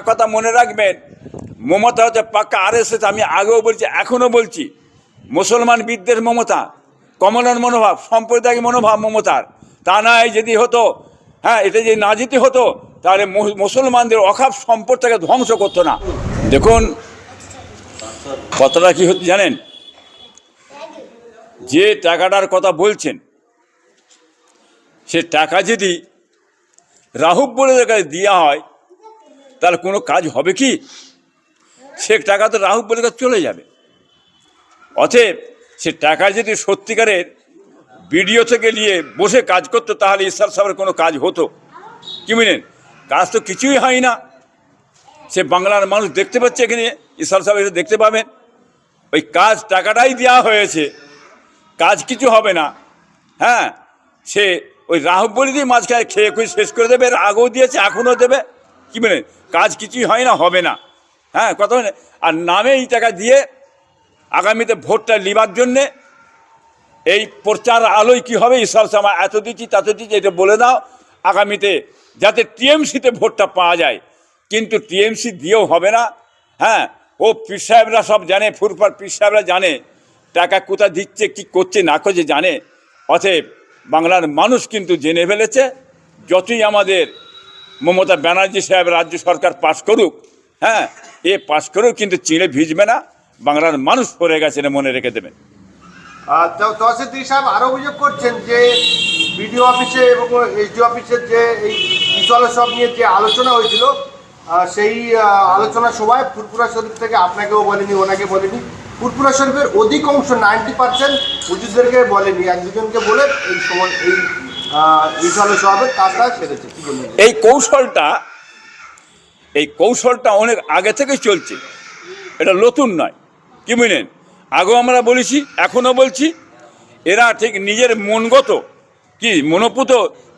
কথা মনে রাখবেন, মমতা হচ্ছে পাক্কা আরএসএস। আমি আগেও বলছি, এখনো বলছি, মুসলমান বিদ্বেষ মমতা, কমলার মনোভাব, সাম্প্রদায়িক মনোভাব মমতার। তা নয় যদি হতো, হ্যাঁ, এটা যদি না যেতে হতো তাহলে মুসলমানদের অখাপ সম্পদটাকে ধ্বংস করতো না। দেখুন কথাটা কি হচ্ছে জানেন, যে টাকাটার কথা বলছেন সে টাকা যদি রাহুব বলে কাছে দেওয়া হয় তাহলে কোনো কাজ হবে কি? সে টাকা তো রাহুব বলে কাছে চলে যাবে। অতএব সে টাকা যদি সত্যিকারের বিডিও থেকে নিয়ে বসে কাজ করতো তাহলে ইসরার সাহেবের কোনো কাজ হতো কি বুঝলেন? কাজ তো কিছুই হয় না। সে বাংলার মানুষ দেখতে পাচ্ছে, এখানে ইসরার সাহেব এসে দেখতে পাবেন, ওই কাজ টাকাটাই দেওয়া হয়েছে, কাজ কিছু হবে না। হ্যাঁ, সে ওই রাহুব বলি দিয়ে মাঝখানে খেয়ে খুঁজে শেষ করে দেবে, এর আগেও দিয়েছে এখনও দেবে, কি বলেন? কাজ কিছুই হয় না, হবে না। হ্যাঁ, কথা বলে আর নামে এই টাকা দিয়ে আগামীতে ভোটটা নেবার জন্যে এই প্রচার আলোয় কি হবে, ইসরার সাহেব এত দিচ্ছি তত দিচ্ছি, এটা বলে দাও আগামীতে যাতে টিএমসিতে ভোটটা পাওয়া যায়। কিন্তু টিএমসি দিয়েও হবে না। হ্যাঁ, ও পীর সাহেবরা সব জানে, ফুরফার পীর সাহেবরা জানে টাকা কোথায় দিচ্ছে, কি করছে না করছে জানে। অতএব বাংলার মানুষ কিন্তু জেনে ফেলেছে, যতই আমাদের মমতা ব্যানার্জি সাহেব রাজ্য সরকার পাশ করুক, হ্যাঁ, এ পাশ করেও কিন্তু চিড়ে ভিজবে না, বাংলার মানুষ পড়ে গেছে, মনে রেখে দেবেন। তহসিলদার সাহেব আরো অভিযোগ করছেন যে বিডিও অফিসে এবং এসডিও অফিসের যে এই ইসল সব নিয়ে যে আলোচনা হয়েছিল, সেই আলোচনার সময় ফুরফুরা শরীফ থেকে আপনাকেও বলেনি, ওনাকে বলেনি, ফুরফুরা শরীফের অধিকাংশ 90% হুজুরদেরকে বলেনি, এক দুজনকে বলে এই সময় এই ইসল সাহেবের কাজটা সেরেছে। কি বলবেন? এই কৌশলটা অনেক আগে থেকে চলছে, এটা নতুন নয়, কি বুঝলেন? আগেও আমরা বলেছি, এখনও বলছি, এরা ঠিক নিজের মনগত কি মনোপুত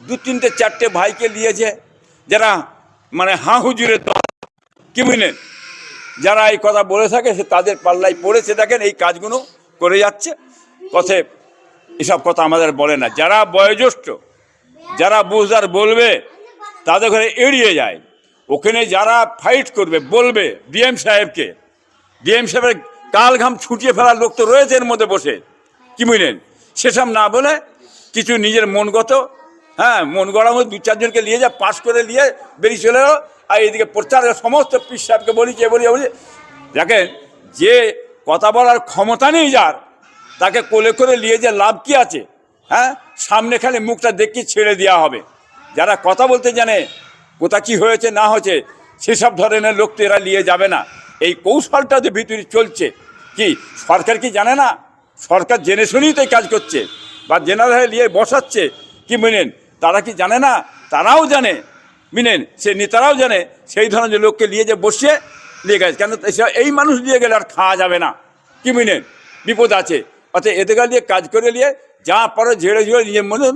2-3-4টে ভাইকে নিয়েছে, যারা মানে হাঁ হুজুরের দল, কি বুঝলেন? যারা এই কথা বলে থাকে সে তাদের পাল্লায় পড়েছে, দেখেন এই কাজগুলো করে যাচ্ছে। কথা এসব কথা আমাদের বলে না, যারা বয়োজ্যেষ্ঠ, যারা বুঝদার বলবে তাদের ঘরে এড়িয়ে যায়। ওখানে যারা ফাইট করবে বলবে ডিএম সাহেবকে, ডিএম সাহেবের কাল ঘাম ছুটিয়ে ফেলার লোক তো রয়েছে এর মধ্যে বসে, কি বুঝলেন? সেসব না বলে কিছু নিজের মনগত, হ্যাঁ, মন গড়ার মধ্যে 2-4জনকে নিয়ে যা পাশ করে নিয়ে বেরিয়ে চলে গেল। আর এদিকে প্রচার সমস্ত পীর সাহেবকে বলি দেখেন, যে কথা বলার ক্ষমতা নেই যার, তাকে কোলে করে নিয়ে যে লাভ কি আছে? হ্যাঁ, সামনে খালি মুখটা দেখি ছেড়ে দেওয়া হবে। যারা কথা বলতে জানে, কোথা কি হয়েছে না হয়েছে, সেসব ধরনের লোক তো এরা নিয়ে যাবে না। এই কৌশলটা যে ভিতরে চলছে, কি সরকার কি জানে না? সরকার জেনে শুনেই তো কাজ করছে, বা জেনারেল নিয়ে বসাচ্ছে, কি বুঝলেন? তারা কি জানে না? তারাও জানে, বুঝলেন? সে নেতারাও জানে সেই ধরনের লোককে নিয়ে যে বসিয়ে নিয়ে গেছে। কেন এই মানুষ নিয়ে গেলে আর খাওয়া যাবে না, কি বুঝলেন? বিপদ আছে। অর্থাৎ এদের নিয়ে কাজ করে নিয়ে যা পারো ঝেড়ে নিজের মনে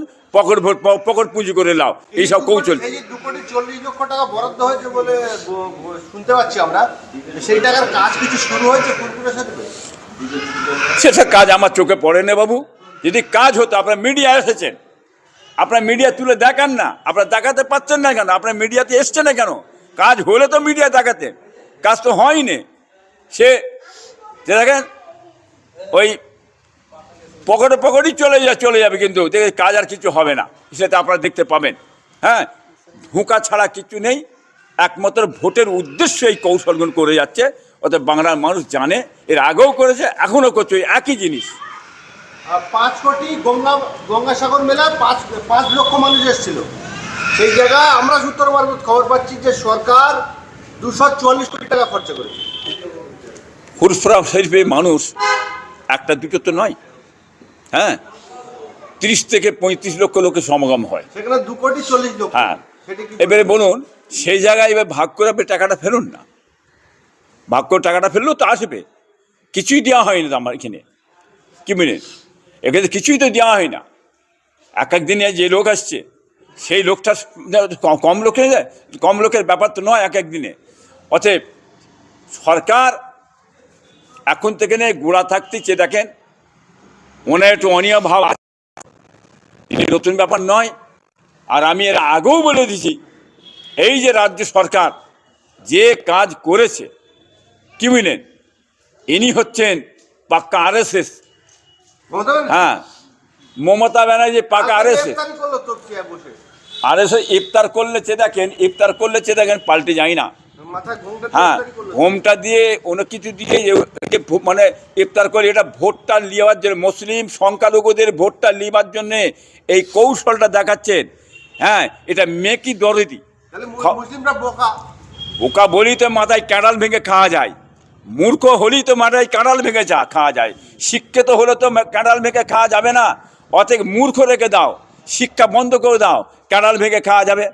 পকেট পুঁজি করে লাও, এইসব কৌশল। এই যে 2,40 লক্ষ টাকা বরাদ্দ হয়েছে বলে শুনতে পাচ্ছি আমরা, সেই টাকার কাজ কিছু শুরু হয়েছে ফুরফুরা শরীফে? সেটা কাজ আমার চোখে পড়ে না বাবু। যদি কাজ হতো, আপনার মিডিয়া এসেছেন, আপনার মিডিয়া তুলে দেখান না, আপনারা দেখাতে পাচ্ছেন না কেন? আপনার মিডিয়াতে এসছে না কেন? কাজ হলে তো মিডিয়া দেখাতে, কাজ তো হয়নি। সে দেখেন ওই পকেটই চলে যাবে, কিন্তু কাজ আর কিছু হবে না, সেটা আপনারা দেখতে পাবেন। হ্যাঁ, ঢোকা ছাড়া কিছু নেই, একমাত্র ভোটের উদ্দেশ্য এই কৌশলগুলো করে যাচ্ছে। অর্থাৎ বাংলার মানুষ জানে, এর আগেও করেছে, এখনও করছে, একই জিনিস। 5 কোটি গঙ্গাসাগর মেলায় 5 লক্ষ মানুষ এসেছিল, সেই জায়গায় আমরা সূত্র মারফত খবর পাচ্ছি যে সরকার 244 কোটি টাকা খরচা করেছে। ফুরফুরা শরীফে মানুষ একটা দুটো তো নয়, হ্যাঁ, 30-35 লক্ষ লোকের সমাগম হয় সেখানে 2,40 লক্ষ। হ্যাঁ, এবারে বলুন সেই জায়গায় এবার ভাগ করে আপনি টাকাটা ফেলুন না, ভাগ করে টাকাটা ফেললেও তো আসবে। কিছুই দেওয়া হয়নি তো আমার এখানে, কি বুঝলেন? এখানে কিছুই তো দেওয়া হয় না। এক দিনে যে লোক আসছে সেই লোকটা কম লোকের ব্যাপার তো নয় এক দিনে। অতএব সরকার এখন থেকে নিয়ে গোড়া থাকতেছে, দেখেন ওনার একটু অনিয়া ভাব, নতুন ব্যাপার নয়। আর আমি এর আগেও বলে দিছি, এই যে রাজ্য সরকার যে কাজ করেছে কি বুঝলেন, ইনি হচ্ছেন পাক্কা আরএসএস। মমতা ব্যানার্জি? হ্যাঁ, মমতা ব্যানার্জি পাক্কা আরএসএস। ইফতারি করলো তো চেয়ার বসে, আরএসএস ইফতার করলে চেয়ে দেখেন পাল্টে যায় না। মাথায় ঘোমটা দিয়ে হ্যাঁ, ইফতারি করলো। হোমটা দিয়ে অন্য কিছু দিয়ে যে মানে ইফতার করে, এটা ভোটটা নেওয়ার জন্য, মুসলিম সংখ্যালঘুদের ভোটটা নেওয়ার জন্যে এই কৌশলটা দেখাচ্ছেন। হ্যাঁ, এটা মেকি দরদি। তাহলে মুসলিমরা বোকা। বোকা বলি তো মাথায় ক্যাডাল ভেঙে খাওয়া যায়, মূর্খ হলেই তো মাথায় ক্যাডাল ভেঙে খাওয়া যায়, শিক্ষিত হলে তো ক্যাডাল ভেঙে খাওয়া যাবে না। অতএব মূর্খ রেখে দাও, শিক্ষা বন্ধ করে দাও, ক্যাডাল ভেঙে খাওয়া যাবে।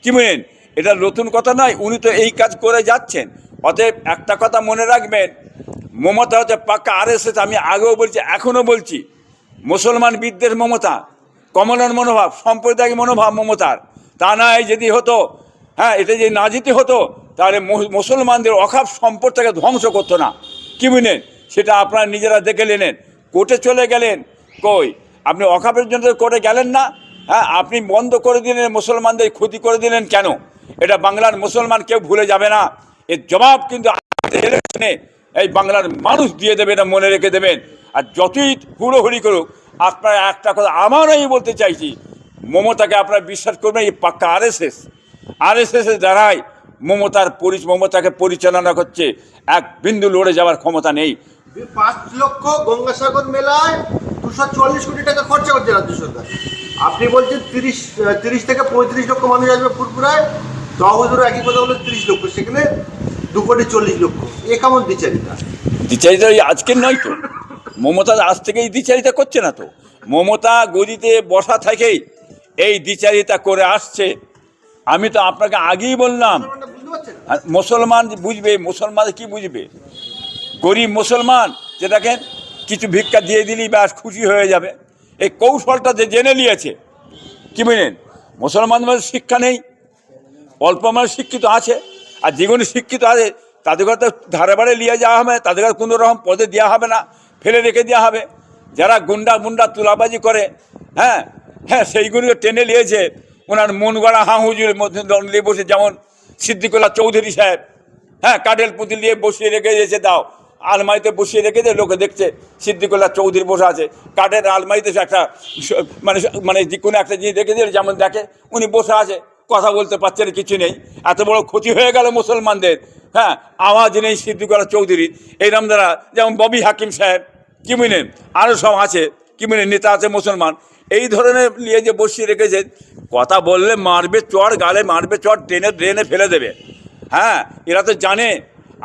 কি বলেন, এটা নতুন কথা নয়, উনি তো এই কাজ করে যাচ্ছেন। অতএব একটা কথা মনে রাখবেন, মমতা হচ্ছে পাক্কা আরএসএস। আমি আগেও বলছি, এখনও বলছি, মুসলমান বিদ্বেষ মমতা, কমলার মনোভাব, সাম্প্রদায়িক মনোভাব মমতার। তা নয় যদি হতো, হ্যাঁ, এটা যদি না যেতে হতো, তাহলে মুসলমানদের অখাপ সম্পদটাকে ধ্বংস করতো না। কি বুঝলেন, সেটা আপনারা নিজেরা দেখে নিলেন। কোর্টে চলে গেলেন, কই আপনি অখাপের জন্য কোর্টে গেলেন না? হ্যাঁ, আপনি বন্ধ করে দিলেন, মুসলমানদের ক্ষতি করে দিলেন কেন? এটা বাংলার মুসলমান কেউ ভুলে যাবে না। এর জবাব কিন্তু ইলেকশনে এই বাংলার মানুষ দিয়ে দেবে, এটা মনে রেখে দেবেন। আর যতই হুড়োহুড়ি করুক, আপনারা একটা কথা আমার আমি বলতে চাইছি, মমতাকে আপনারা বিশ্বাস করবেন, এই পাক্কা আরএসএসের দ্বারাই মমতাকে পরিচালনা করছে। এক বিন্দু লড়ে যাওয়ার ক্ষমতা নেই। 5 লক্ষ গঙ্গাসাগর মেলায় 240 কোটি টাকা খরচা করছে রাজ্য সরকার। আপনি বলছেন 30 থেকে 35 লক্ষ মানুষ আসবে ফুরফুরায়, তহজুর একই কথা বলে 30 লক্ষ, সেখানে 2,40,00,000। এ কেমন দ্বিচারিতা? দ্বিচারিতা আজকের নয় তো, মমতা আজ থেকেই দ্বিচারিতা করছে না তো। মমতা গদিতে বসা থেকেই এই দ্বিচারিতা করে আসছে। আমি তো আপনাকে আগেই বললাম, বুঝতে পারছেন? মুসলমান বুঝবে, মুসলমান কি বুঝবে? গরিব মুসলমান যে দেখেন কিছু ভিক্ষা দিয়ে দিলেই ব্যাস খুশি হয়ে যাবে। এই কৌশলটা যে জেনে নিয়েছে। কি বুঝলেন, মুসলমানদের শিক্ষা নেই, অল্প মানুষ শিক্ষিত আছে, আর যেগুলো শিক্ষিত আছে তাদের তো ধারে বাড়ে নিয়ে যাওয়া হবে, তাদের কোনো রকম পদে দেওয়া হবে না, ফেলে রেখে দেওয়া হবে। যারা গুন্ডা তুলাবাজি করে, হ্যাঁ হ্যাঁ, সেইগুলিকে টেনে নিয়েছে ওনার মন গড়া হুজুরের মধ্যে নিয়ে বসে, যেমন সিদ্দিকুল্লাহ চৌধুরী সাহেব, হ্যাঁ, কাঠের পুতুল দিয়ে বসিয়ে রেখে দিয়েছে, দাও আলমারিতে বসিয়ে রেখে দিয়ে লোকে দেখছে সিদ্দিকুল্লাহ চৌধুরী বসে আছে কাঠের আলমারিতে। একটা মানে যে কোনো একটা জিনিস রেখে দিলে যেমন দেখে, উনি বসে আছে, কথা বলতে পারছেন, কিছু নেই। এত বড় ক্ষতি হয়ে গেল মুসলমানদের। হ্যাঁ, আওয়াজ নেই সিদ্দিকুল্লাহ চৌধুরীর। এইরকম দ্বারা যেমন ববি হাকিম সাহেব, কি বুঝলেন, আরও সব আছে, কি বুঝলেন, নেতা আছে মুসলমান, এই ধরনের নিয়ে যে বসিয়ে রেখেছে, কথা বললে মারবে চড়, গালে মারবে চড়, ড্রেনে ফেলে দেবে। হ্যাঁ, এরা তো জানে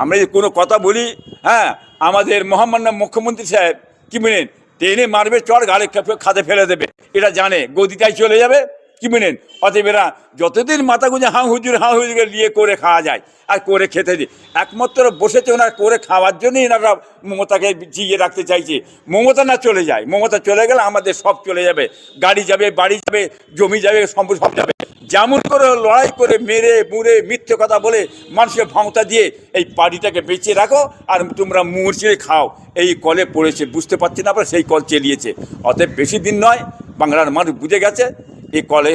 আমরা যে কোনো কথা বলি, হ্যাঁ, আমাদের মহামান্য মুখ্যমন্ত্রী সাহেব কি বুঝলেন, ট্রেনে মারবে চড়, গালে খাতে ফেলে দেবে, এটা জানে, গদিটাই চলে যাবে। কি বুঝলেন, অতএব এরা যতদিন মাথা গুঁজে হাঁ হুজুরকে নিয়ে করে খাওয়া যায় আর করে খেতে দিই, একমাত্র বসেছে ওনার করে খাওয়ার জন্যই এনারা মমতাকে জিয়ে রাখতে চাইছে। মমতা না চলে যায়, মমতা চলে গেলে আমাদের সব চলে যাবে, গাড়ি যাবে, বাড়ি যাবে, জমি যাবে, সম্পদ সব যাবে। যেমন করে লড়াই করে মেরে মুড়ে মিথ্যে কথা বলে মানুষকে ভাঁওতা দিয়ে এই পার্টিটাকে বেঁচে রাখো, আর তোমরা মুড়ছিয়ে খাও, এই কলে পড়েছে, বুঝতে পারছি না, আপনারা সেই কল চালিয়েছে। অতএব বেশি দিন নয়, বাংলার মানুষ বুঝে গেছে, এই কলে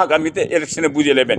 আগামীতে ইলেকশনে বুঝে নেবেন।